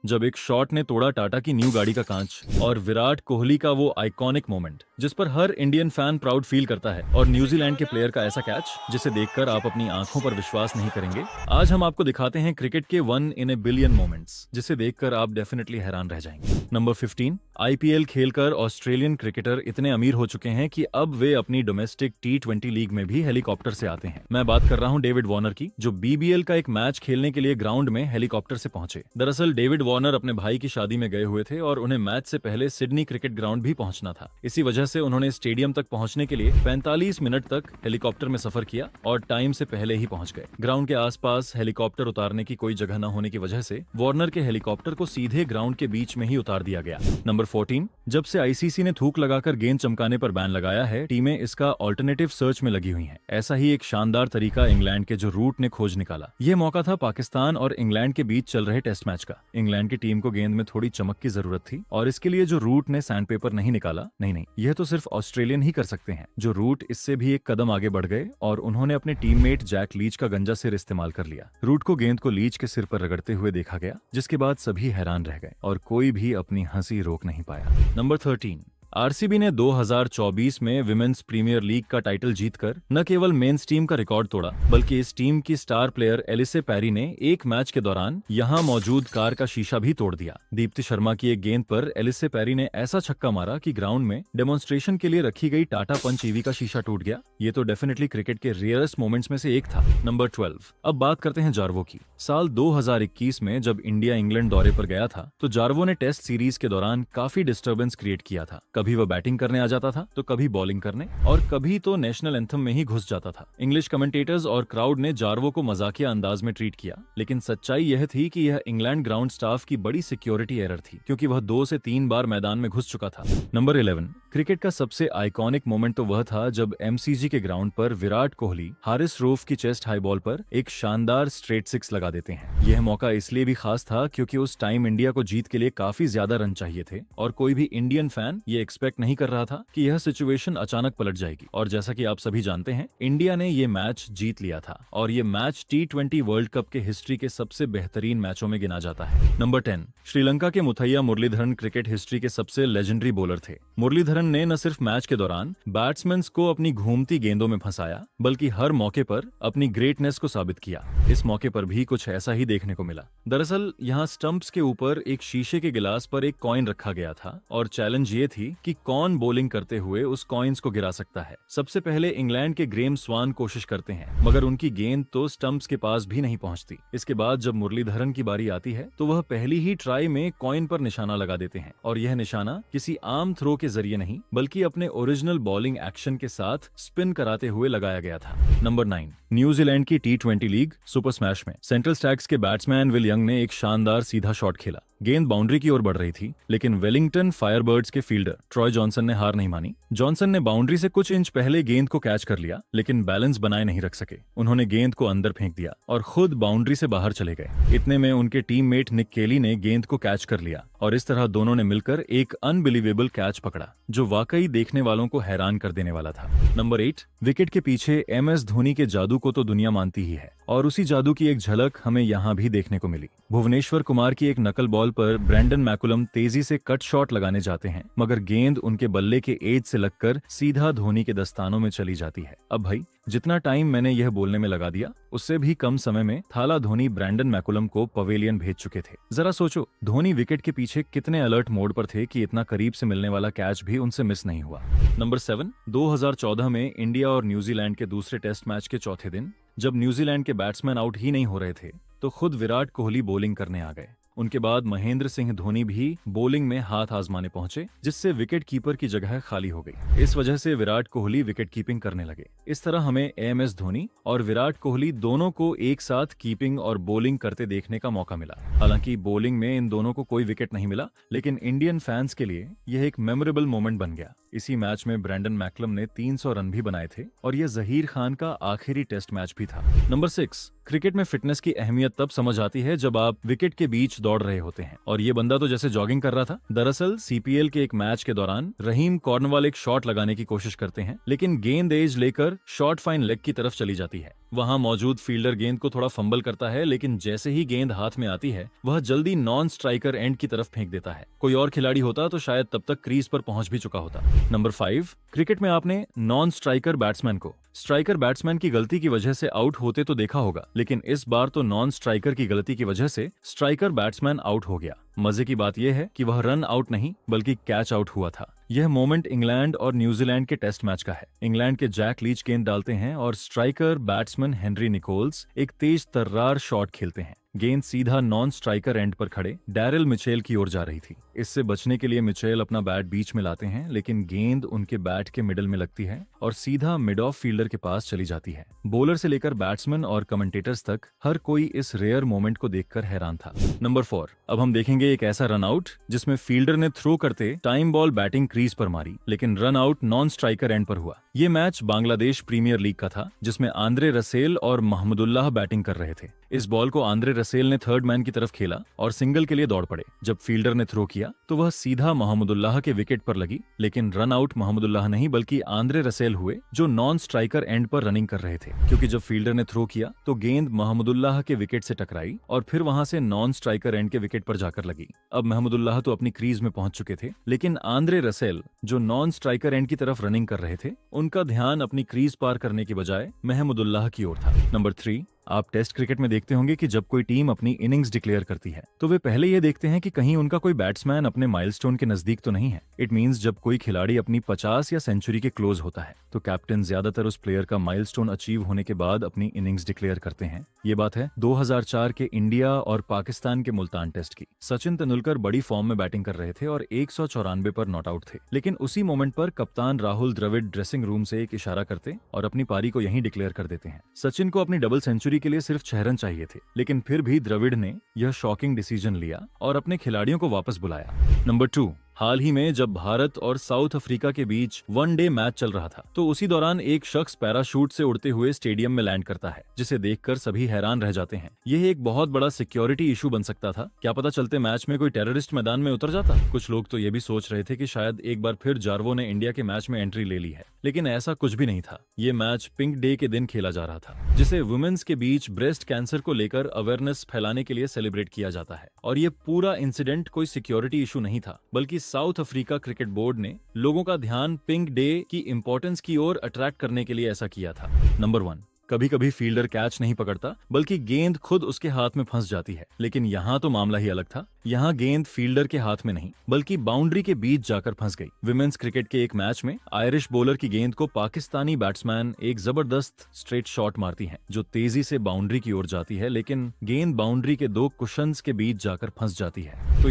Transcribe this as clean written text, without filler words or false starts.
जब एक शॉट ने तोड़ा टाटा की न्यू गाड़ी का कांच, और विराट कोहली का वो आइकॉनिक मोमेंट जिस पर हर इंडियन फैन प्राउड फील करता है, और न्यूजीलैंड के प्लेयर का ऐसा कैच जिसे देखकर आप अपनी आंखों पर विश्वास नहीं करेंगे। आज हम आपको दिखाते हैं क्रिकेट के 1 इन ए बिलियन मोमेंट्स जिसे देखकर आप डेफिनेटली हैरान रह जाएंगे। नंबर 15, आईपीएल खेलकर ऑस्ट्रेलियन क्रिकेटर इतने अमीर हो चुके हैं कि अब वे अपनी डोमेस्टिक T20 लीग में भी हेलीकॉप्टर से आते हैं। मैं बात कर रहा हूं डेविड वार्नर की, जो बीबीएल का एक मैच खेलने के लिए ग्राउंड में हेलीकॉप्टर से पहुंचे। दरअसल डेविड वार्नर अपने भाई की शादी में गए हुए थे और उन्हें मैच से पहले सिडनी क्रिकेट ग्राउंड भी पहुंचना था। इसी वजह से उन्होंने स्टेडियम तक पहुंचने के लिए 45 मिनट तक हेलीकॉप्टर में सफर किया और टाइम से पहले ही पहुंच गए। ग्राउंड के आसपास हेलीकॉप्टर उतारने की कोई जगह न होने की वजह से वार्नर के हेलीकॉप्टर को सीधे ग्राउंड के बीच में ही उतार दिया गया। नंबर 14, जब से आईसीसी ने थूक लगाकर गेंद चमकाने पर बैन लगाया है, टीमें इसका ऑल्टरनेटिव सर्च में लगी हुई हैं। ऐसा ही एक शानदार तरीका इंग्लैंड के जो रूट ने खोज निकाला। ये मौका था पाकिस्तान और इंग्लैंड के बीच चल रहे टेस्ट मैच का। इंग्लैंड की टीम को गेंद में थोड़ी चमक की जरूरत थी और इसके लिए जो रूट ने सैंडपेपर नहीं निकाला, नहीं, यह तो सिर्फ ऑस्ट्रेलियन ही कर सकते हैं। जो रूट इससे भी एक कदम आगे बढ़ गए और उन्होंने अपने टीममेट जैक लीच का गंजा सिर इस्तेमाल कर लिया। रूट को गेंद को लीच के सिर पर रगड़ते हुए देखा गया, जिसके बाद सभी हैरान रह गए और कोई भी अपनी हंसी रोक नहीं पाया। नंबर 13, आरसीबी ने 2024 में विमेंस प्रीमियर लीग का टाइटल जीतकर न केवल मेंस टीम का रिकॉर्ड तोड़ा, बल्कि इस टीम की स्टार प्लेयर एलिसे पैरी ने एक मैच के दौरान यहां मौजूद कार का शीशा भी तोड़ दिया। दीप्ति शर्मा की एक गेंद पर एलिसे पैरी ने ऐसा छक्का मारा कि ग्राउंड में डेमोन्स्ट्रेशन के लिए रखी गई टाटा पंच ईवी का शीशा टूट गया। ये तो डेफिनेटली क्रिकेट के रेयरेस्ट मोमेंट्स में से एक था। नंबर 12, अब बात करते हैं जार्वो की। साल 2021 में जब इंडिया इंग्लैंड दौरे पर गया था, तो जार्वो ने टेस्ट सीरीज के दौरान काफी डिस्टर्बेंस क्रिएट किया था। कभी वह बैटिंग करने आ जाता था, तो कभी बॉलिंग करने, और कभी तो नेशनल एंथम में ही घुस जाता था। इंग्लिश कमेंटेटर्स और क्राउड ने जार्वो को मजाकिया अंदाज में ट्रीट किया, लेकिन सच्चाई यह थी कि यह इंग्लैंड ग्राउंड स्टाफ की बड़ी सिक्योरिटी एरर थी, क्योंकि वह 2 से 3 बार मैदान में घुस चुका था। नंबर 11, क्रिकेट का सबसे आइकॉनिक मोमेंट तो वह था जब एमसीजी के ग्राउंड पर विराट कोहली हारिस रऊफ की चेस्ट हाई बॉल पर एक शानदार स्ट्रेट 6 लगा देते हैं। यह मौका इसलिए भी खास था क्योंकि उस टाइम इंडिया को जीत के लिए काफी ज्यादा रन चाहिए थे और कोई भी इंडियन फैन ये एक्सपेक्ट नहीं कर रहा था कि यह सिचुएशन अचानक पलट जाएगी। और जैसा कि आप सभी जानते हैं, इंडिया ने ये मैच जीत लिया था और ये मैच T20 वर्ल्ड कप के हिस्ट्री के सबसे बेहतरीन मैचों में गिना जाता है। नंबर 10, श्रीलंका के मुथैया मुरलीधरन क्रिकेट हिस्ट्री के सबसे लेजेंडरी बॉलर थे। मुरलीधरन ने न सिर्फ मैच के दौरान बैट्समैन को अपनी घूमती गेंदों में फंसाया, बल्कि हर मौके पर अपनी ग्रेटनेस को साबित किया। इस मौके पर भी कुछ ऐसा ही देखने को मिला। दरअसल यहाँ स्टंप्स के ऊपर एक शीशे के गिलास पर एक कॉइन रखा गया था और चैलेंज ये थी कि कौन बॉलिंग करते हुए उस कॉइन्स को गिरा सकता है। सबसे पहले इंग्लैंड के ग्रेम स्वान कोशिश करते हैं, मगर उनकी गेंद तो स्टंप्स के पास भी नहीं पहुंचती। इसके बाद जब मुरलीधरन की बारी आती है, तो वह पहली ही ट्राई में कॉइन पर निशाना लगा देते हैं, और यह निशाना किसी आम थ्रो के जरिए नहीं, बल्कि अपने ओरिजिनल बॉलिंग एक्शन के साथ स्पिन कराते हुए लगाया गया था। नंबर 9, न्यूजीलैंड की T20 लीग सुपर स्मैश में सेंट्रल स्टैग्स के बैट्समैन विल यंग ने एक शानदार सीधा शॉट खेला। गेंद बाउंड्री की ओर बढ़ रही थी, लेकिन वेलिंगटन फायरबर्ड्स के फील्डर ट्रॉय जॉनसन ने हार नहीं मानी। जॉनसन ने बाउंड्री से कुछ इंच पहले गेंद को कैच कर लिया, लेकिन बैलेंस बनाए नहीं रख सके। उन्होंने गेंद को अंदर फेंक दिया और खुद बाउंड्री से बाहर चले गए। इतने में उनके टीममेट निक केली ने गेंद को कैच कर लिया और इस तरह दोनों ने मिलकर एक अनबिलीवेबल कैच पकड़ा, जो वाकई देखने वालों को हैरान कर देने वाला था। नंबर 8, विकेट के पीछे MS धोनी के जादू को तो दुनिया मानती ही है, और उसी जादू की एक झलक हमें यहाँ भी देखने को मिली। भुवनेश्वर कुमार की एक नकल बॉल पर ब्रेंडन मैकुलम तेजी से कट शॉट लगाने जाते हैं, मगर गेंद उनके बल्ले के एज से लगकर सीधा धोनी के दस्तानों में चली जाती है। अब भाई, जितना टाइम मैंने यह बोलने में लगा दिया, उससे भी कम समय में थाला धोनी ब्रेंडन मैकुलम को पवेलियन भेज चुके थे। जरा सोचो, धोनी विकेट के पीछे कितने अलर्ट मोड पर थे कि इतना करीब से मिलने वाला कैच भी उनसे मिस नहीं हुआ। नंबर 7, 2014 में इंडिया और न्यूजीलैंड के दूसरे टेस्ट मैच के चौथे दिन, जब न्यूजीलैंड के बैट्समैन आउट ही नहीं हो रहे थे, तो खुद विराट कोहली बॉलिंग करने आ गए। उनके बाद महेंद्र सिंह धोनी भी बॉलिंग में हाथ आजमाने पहुंचे, जिससे विकेट कीपर की जगह खाली हो गई। इस वजह से विराट कोहली विकेट कीपिंग करने लगे। इस तरह हमें MS धोनी और विराट कोहली दोनों को एक साथ कीपिंग और बॉलिंग करते देखने का मौका मिला। हालांकि बॉलिंग में इन दोनों को कोई विकेट नहीं मिला, लेकिन इंडियन फैंस के लिए यह एक मेमोरेबल मोमेंट बन गया। इसी मैच में ब्रेंडन मैकुलम ने 300 रन भी बनाए थे और यह जहीर खान का आखिरी टेस्ट मैच भी था। नंबर 6, क्रिकेट में फिटनेस की अहमियत तब समझ आती है जब आप विकेट के बीच दौड़ रहे होते हैं, और ये बंदा तो जैसे जॉगिंग कर रहा था। दरअसल CPL के एक मैच के दौरान रहीम कॉर्नवाल एक शॉट लगाने की कोशिश करते हैं, लेकिन गेंद एज लेकर शॉट फाइन लेग की तरफ चली जाती है। वहां मौजूद फील्डर गेंद को थोड़ा फंबल करता है, लेकिन जैसे ही गेंद हाथ में आती है वह जल्दी नॉन स्ट्राइकर एंड की तरफ फेंक देता है। कोई और खिलाड़ी होता तो शायद तब तक क्रीज पर पहुंच भी चुका होता। नंबर 5, क्रिकेट में आपने नॉन स्ट्राइकर बैट्समैन को स्ट्राइकर बैट्समैन की गलती की वजह से आउट होते तो देखा होगा, लेकिन इस बार तो नॉन स्ट्राइकर की गलती की वजह से स्ट्राइकर बैट्समैन आउट हो गया। मजे की बात यह है कि वह रन आउट नहीं बल्कि कैच आउट हुआ था। यह मोमेंट इंग्लैंड और न्यूजीलैंड के टेस्ट मैच का है। इंग्लैंड के जैक लीच गेंद डालते हैं और स्ट्राइकर बैट्समैन हेनरी निकोल्स एक तेज तर्रार शॉट खेलते हैं। गेंद सीधा नॉन स्ट्राइकर एंड पर खड़े डैरिल मिचेल की ओर जा रही थी। इससे बचने के लिए मिचेल अपना बैट बीच में लाते हैं, लेकिन गेंद उनके बैट के मिडल में लगती है और सीधा मिड ऑफ फील्डर के पास चली जाती है। बॉलर से लेकर बैट्समैन और कमेंटेटर्स तक हर कोई इस रेयर मोमेंट को देखकर हैरान था। नंबर 4, अब हम देखेंगे एक ऐसा रन आउट जिसमें फील्डर ने थ्रो करते टाइम बॉल बैटिंग क्रीज पर मारी, लेकिन run out non striker end पर हुआ। ये मैच बांग्लादेश प्रीमियर लीग का था, जिसमें आंद्रे रसेल और महमुदुल्लाह बैटिंग कर रहे थे। इस बॉल को आंद्रे रसेल ने थर्ड मैन की तरफ खेला और सिंगल के लिए दौड़ पड़े। जब फील्डर ने थ्रो किया तो वह सीधा महमुदुल्लाह के विकेट पर लगी, लेकिन रन आउट महमुदुल्लाह नहीं बल्कि आंद्रे रसेल हुए, जो नॉन स्ट्राइकर एंड पर रनिंग कर रहे थे। क्योंकि जब फील्डर ने थ्रो किया तो गेंद महमुदुल्लाह के विकेट से टकराई और फिर वहां से नॉन स्ट्राइकर एंड के विकेट पर जाकर लगी। अब महमुदुल्लाह तो अपनी क्रीज में पहुंच चुके थे, लेकिन आंद्रे रसेल जो नॉन स्ट्राइकर एंड की तरफ रनिंग कर रहे थे, उनका ध्यान अपनी क्रीज पार करने की बजाय महमुदुल्लाह की ओर था। नंबर 3, आप टेस्ट क्रिकेट में देखते होंगे कि जब कोई टीम अपनी इनिंग्स डिक्लेयर करती है तो वे पहले ये देखते हैं कि कहीं उनका कोई बैट्समैन अपने माइलस्टोन के नजदीक तो नहीं है। इट मींस जब कोई खिलाड़ी अपनी 50 या सेंचुरी के क्लोज होता है तो कैप्टन ज्यादातर उस प्लेयर का माइलस्टोन अचीव होने के बाद अपनी इनिंग्स डिक्लेयर करते हैं। ये बात है 2004 के इंडिया और पाकिस्तान के मुल्तान टेस्ट की। सचिन तेंदुलकर बड़ी फॉर्म में बैटिंग कर रहे थे और 194 पर नॉट आउट थे, लेकिन उसी मोमेंट पर कप्तान राहुल द्रविड़ ड्रेसिंग रूम से एक इशारा करते और अपनी पारी को यहीं डिक्लेयर कर देते हैं। सचिन को अपनी डबल सेंचुरी के लिए सिर्फ 6 रन चाहिए थे, लेकिन फिर भी द्रविड़ ने यह शॉकिंग डिसीजन लिया और अपने खिलाड़ियों को वापस बुलाया। नंबर 2, हाल ही में जब भारत और साउथ अफ्रीका के बीच वनडे मैच चल रहा था तो उसी दौरान एक शख्स पैराशूट से उड़ते हुए स्टेडियम में लैंड करता है, जिसे देखकर सभी हैरान रह जाते हैं। यह एक बहुत बड़ा सिक्योरिटी इशू बन सकता था। क्या पता चलते मैच में कोई टेररिस्ट मैदान में उतर जाता। कुछ लोग तो ये भी सोच रहे थे कि शायद एक बार फिर जार्वो ने इंडिया के मैच में एंट्री ले ली है, लेकिन ऐसा कुछ भी नहीं था। ये मैच पिंक डे के दिन खेला जा रहा था, जिसे वुमेन्स के बीच ब्रेस्ट कैंसर को लेकर अवेयरनेस फैलाने के लिए सेलिब्रेट किया जाता है। और ये पूरा इंसिडेंट कोई सिक्योरिटी इशू नहीं था, बल्कि साउथ अफ्रीका क्रिकेट बोर्ड ने लोगों का ध्यान पिंक डे की इंपॉर्टेंस की ओर अट्रैक्ट करने के लिए ऐसा किया था। नंबर 1, कभी कभी फील्डर कैच नहीं पकड़ता बल्कि गेंद खुद उसके हाथ में फंस जाती है, लेकिन यहाँ तो मामला ही अलग था। यहाँ गेंद फील्डर के हाथ में नहीं बल्कि बाउंड्री के बीच जाकर फंस गई। विमेंस क्रिकेट के एक मैच में आयरिश बॉलर की गेंद को पाकिस्तानी बैट्समैन एक जबरदस्त स्ट्रेट शॉट मारती है, जो तेजी से बाउंड्री की ओर जाती है, लेकिन गेंद बाउंड्री के 2 कुशन्स के बीच जाकर फंस जाती है। तो